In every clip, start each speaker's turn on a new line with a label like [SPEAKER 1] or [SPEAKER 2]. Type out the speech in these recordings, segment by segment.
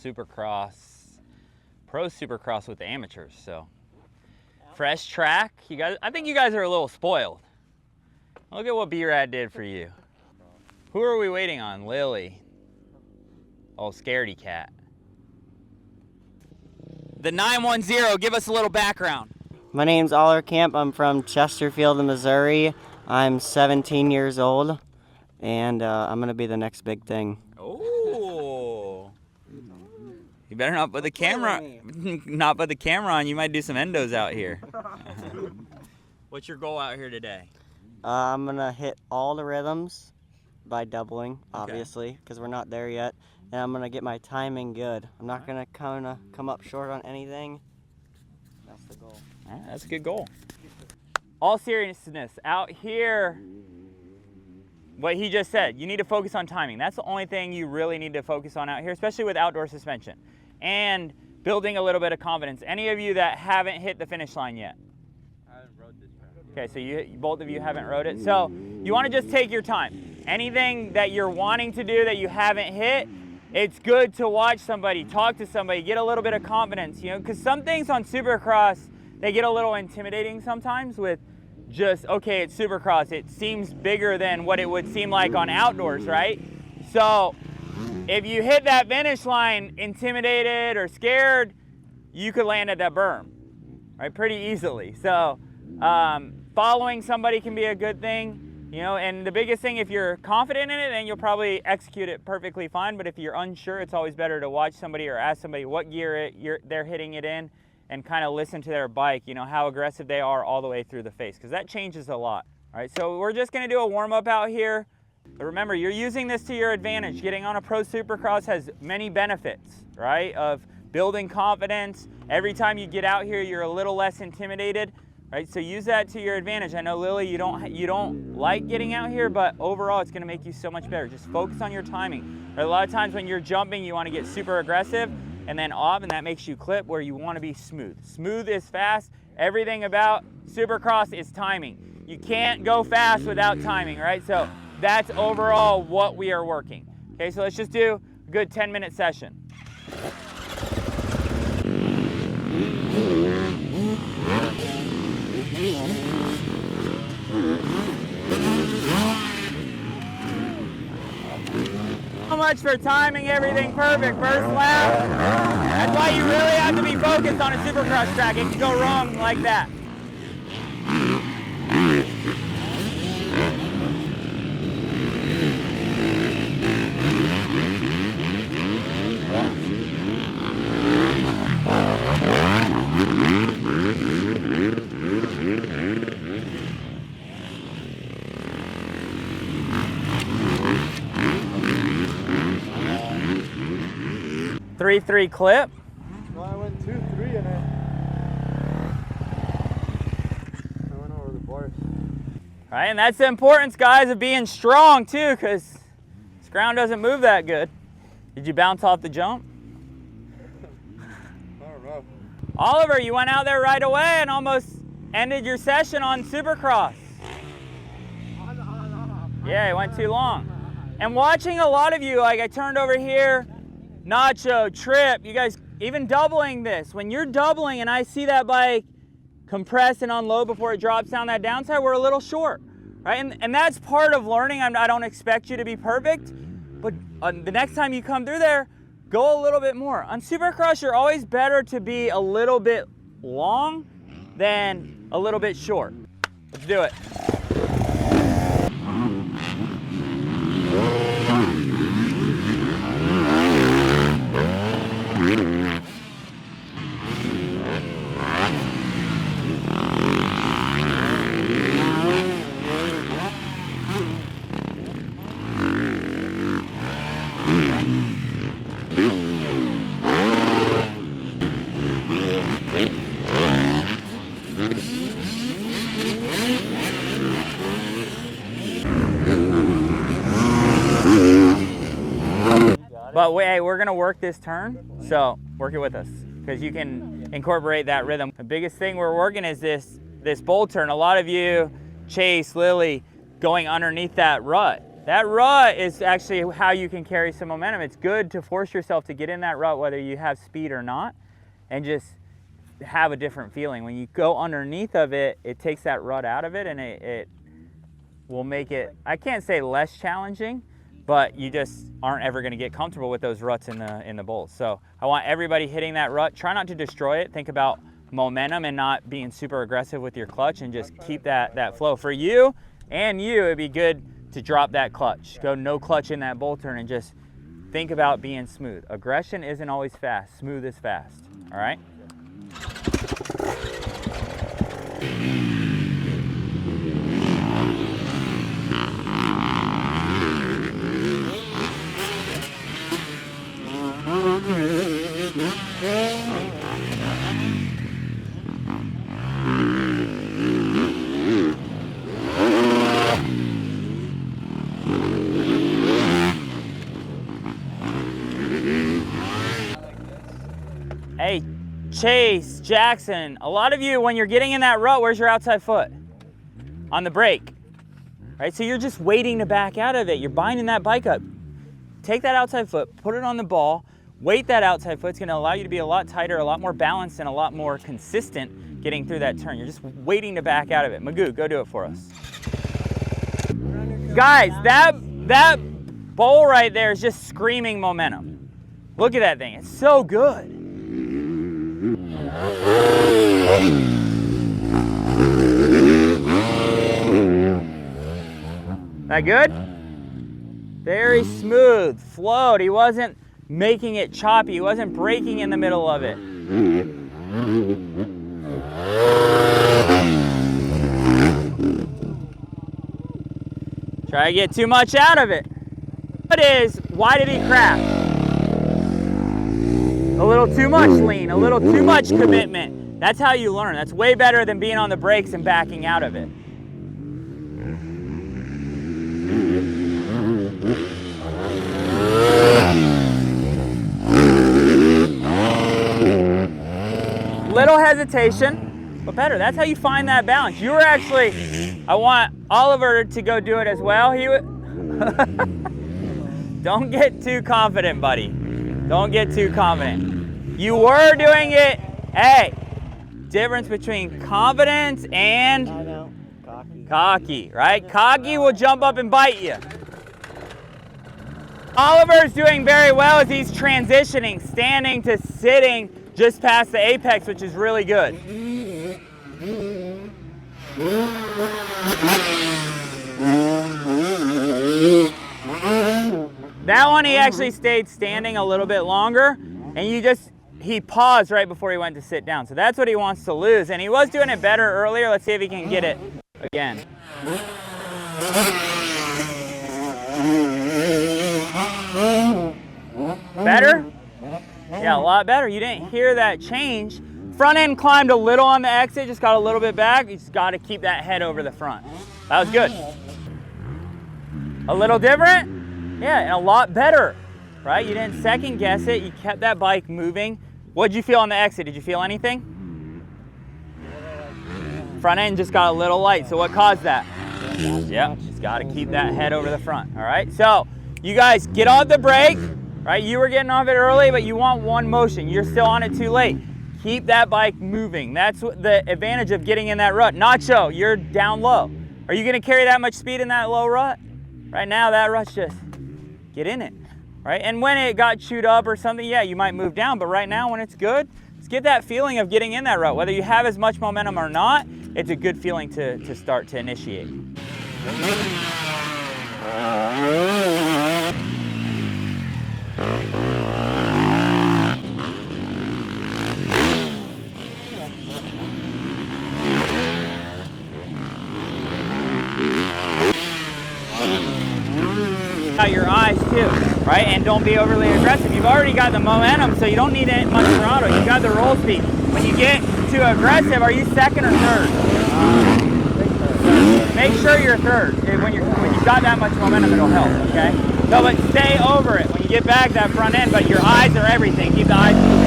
[SPEAKER 1] supercross, pro supercross with the amateurs. So fresh track. You guys, I think you guys are a little spoiled. Look at what B-Rad did for you. Who are we waiting on? Lily. Oh, scaredy cat. The 910, give us a little background.
[SPEAKER 2] My name's Aller Camp. I'm from Chesterfield, Missouri. I'm 17 years old, and I'm gonna be the next big thing.
[SPEAKER 1] Oh. You better not put the camera, on. You might do some endos out here. What's your goal out here today?
[SPEAKER 2] I'm gonna hit all the rhythms by doubling, obviously, because we're not there yet. And I'm gonna get my timing good. I'm not gonna come up short on anything. That's the goal.
[SPEAKER 1] All right, that's a good goal. All seriousness, out here, what he just said, you need to focus on timing. That's the only thing you really need to focus on out here, especially with outdoor suspension. And building a little bit of confidence. Any of you that haven't hit the finish line yet?
[SPEAKER 3] I haven't rode this track.
[SPEAKER 1] Okay, so both of you haven't rode it. So you want to just take your time. Anything that you're wanting to do that you haven't hit, it's good to watch somebody, talk to somebody, get a little bit of confidence, you know, because some things on Supercross, they get a little intimidating sometimes with just, okay, it's Supercross. It seems bigger than what it would seem like on outdoors, right? So if you hit that finish line intimidated or scared, you could land at that berm, right, pretty easily. So following somebody can be a good thing. You know, and the biggest thing, if you're confident in it, then you'll probably execute it perfectly fine. But if you're unsure, it's always better to watch somebody or ask somebody what gear they're hitting it in and kind of listen to their bike, you know, how aggressive they are all the way through the face, because that changes a lot. All right, so we're just going to do a warm-up out here. But remember, you're using this to your advantage. Getting on a pro supercross has many benefits, right, of building confidence. Every time you get out here, you're a little less intimidated. Right, so use that to your advantage. I know, Lily, you don't like getting out here, but overall it's going to make you so much better. Just focus on your timing. Right, a lot of times when you're jumping, you want to get super aggressive and then off, and that makes you clip where you want to be smooth. Smooth is fast. Everything about Supercross is timing. You can't go fast without timing, right? So that's overall what we are working. Okay, so let's just do a good 10-minute session. So much for timing everything perfect first lap. That's why you really have to be focused on a supercross track. It can go wrong like that. Three clip.
[SPEAKER 3] No, I went 2-3 and I went over the bars.
[SPEAKER 1] Right, and that's the importance, guys, of being strong too, because this ground doesn't move that good. Did you bounce off the jump?
[SPEAKER 3] I don't know.
[SPEAKER 1] Oliver, you went out there right away and almost ended your session on Supercross. Yeah, it went too long. And watching a lot of you, like I turned over here, Nacho, Trip, you guys, even doubling this. When you're doubling and I see that bike compress and unload before it drops down that downside, we're a little short, right? And that's part of learning. I don't expect you to be perfect, but the next time you come through there, go a little bit more. On Supercross, you're always better to be a little bit long than a little bit short. Let's do it. But hey, we're gonna work this turn, so work it with us, because you can incorporate that rhythm. The biggest thing we're working is this bowl turn. A lot of you, Chase, Lily, going underneath that rut. That rut is actually how you can carry some momentum. It's good to force yourself to get in that rut whether you have speed or not, and just have a different feeling. When you go underneath of it, it takes that rut out of it, and it will make it, I can't say less challenging, but you just aren't ever going to get comfortable with those ruts in the bowls. So I want everybody hitting that rut. Try not to destroy it. Think about momentum and not being super aggressive with your clutch, and just keep that flow. For you and you, it'd be good to drop that clutch. Go no clutch in that bowl turn and just think about being smooth. Aggression isn't always fast. Smooth is fast. All right? Hey, Chase, Jackson, a lot of you, when you're getting in that rut, where's your outside foot? On the brake, right? So you're just waiting to back out of it. You're binding that bike up. Take that outside foot, put it on the ball, weight that outside foot. It's gonna allow you to be a lot tighter, a lot more balanced, and a lot more consistent getting through that turn. You're just waiting to back out of it. Magoo, go do it for us. Guys, that bowl right there is just screaming momentum. Look at that thing, it's so good. That good? Very smooth, flowed. He wasn't making it choppy. He wasn't breaking in the middle of it. Try to get too much out of it. What is, why did he crash? A little too much lean, a little too much commitment. That's how you learn. That's way better than being on the brakes and backing out of it. Little hesitation, but better. That's how you find that balance. You were actually, I want Oliver to go do it as well. He would. Don't get too confident, buddy. Don't get too confident. You were doing it. Hey, difference between confidence and cocky, right? Cocky will jump up and bite you. Oliver's doing very well as he's transitioning, standing to sitting just past the apex, which is really good. That one he actually stayed standing a little bit longer, and he paused right before he went to sit down. So that's what he wants to lose, and he was doing it better earlier. Let's see if he can get it again. Better? Yeah, a lot better. You didn't hear that change. Front end climbed a little on the exit, just got a little bit back. You just got to keep that head over the front. That was good. A little different? Yeah, and a lot better, right? You didn't second guess it. You kept that bike moving. What'd you feel on the exit? Did you feel anything? Front end just got a little light. So what caused that? Yep, just got to keep that head over the front, all right? So you guys get off the brake, right? You were getting off it early, but you want one motion. You're still on it too late. Keep that bike moving. That's the advantage of getting in that rut. Nacho, you're down low. Are you gonna carry that much speed in that low rut? Right now, that rut's just, get in it, right? And when it got chewed up or something, yeah, you might move down, but right now when it's good, just get that feeling of getting in that rut. Whether you have as much momentum or not, it's a good feeling to start to initiate. Out your eyes too, right? And don't be overly aggressive. You've already got the momentum, so you don't need much throttle. You got the roll speed. When you get too aggressive, are you second or third? Make sure you're third. When you've got that much momentum, it'll help, okay? No, but stay over it. When you get back that front end, but your eyes are everything. Keep the eyes moving.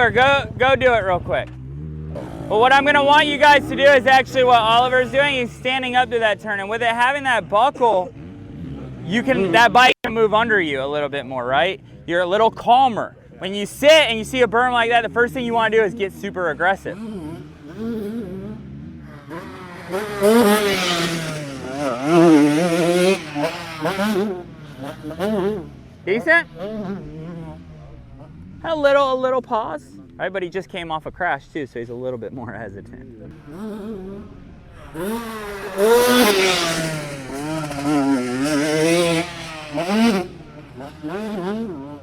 [SPEAKER 1] Oliver, go do it real quick. But what I'm gonna want you guys to do is actually what Oliver's doing. He's standing up to that turn, and with it having that buckle, that bike can move under you a little bit more, right? You're a little calmer. When you sit and you see a berm like that, the first thing you want to do is get super aggressive. Decent? A little pause, right? But he just came off a crash too, so he's a little bit more hesitant.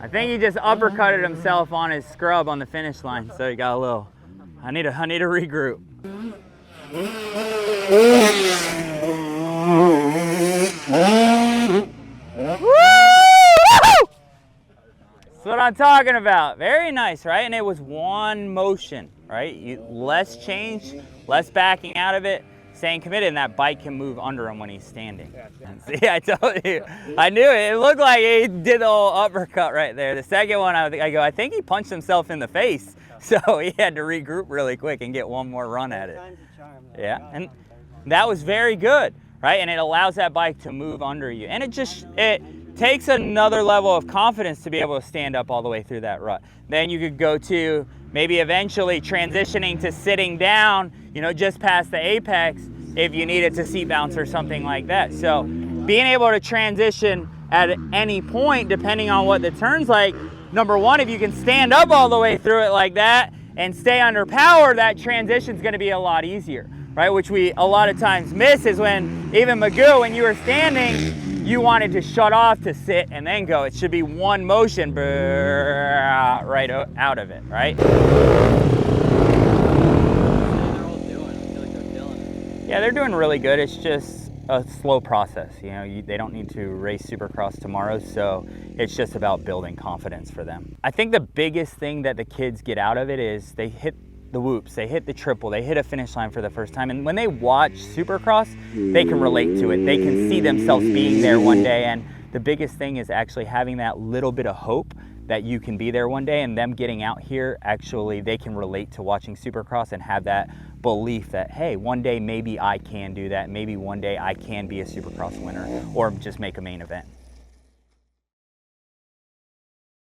[SPEAKER 1] I think he just uppercutted himself on his scrub on the finish line, so he got a little. I need to regroup. Woo! That's what I'm talking about. Very nice, right? And it was one motion, right? Less change, less backing out of it, staying committed, and that bike can move under him when he's standing. See, I told you. I knew it. It looked like he did the whole uppercut right there. The second one, I think he punched himself in the face, so he had to regroup really quick and get one more run at it. Yeah, and that was very good, right? And it allows that bike to move under you. And it takes another level of confidence to be able to stand up all the way through that rut. Then you could go to maybe eventually transitioning to sitting down, just past the apex if you needed to seat bounce or something like that. So being able to transition at any point, depending on what the turn's like, number one, if you can stand up all the way through it like that and stay under power, that transition's gonna be a lot easier, right? Which we a lot of times miss is when, even Magoo, when you were standing, you wanted to shut off to sit and then go. It should be one motion, right out of it, right? Yeah, they're doing really good. It's just a slow process. They don't need to race Supercross tomorrow, so it's just about building confidence for them. I think the biggest thing that the kids get out of it is they hit the whoops, they hit the triple, they hit a finish line for the first time. And when they watch Supercross, they can relate to it. They can see themselves being there one day. And the biggest thing is actually having that little bit of hope that you can be there one day, and them getting out here, actually, they can relate to watching Supercross and have that belief that, hey, one day maybe I can do that. Maybe one day I can be a Supercross winner or just make a main event.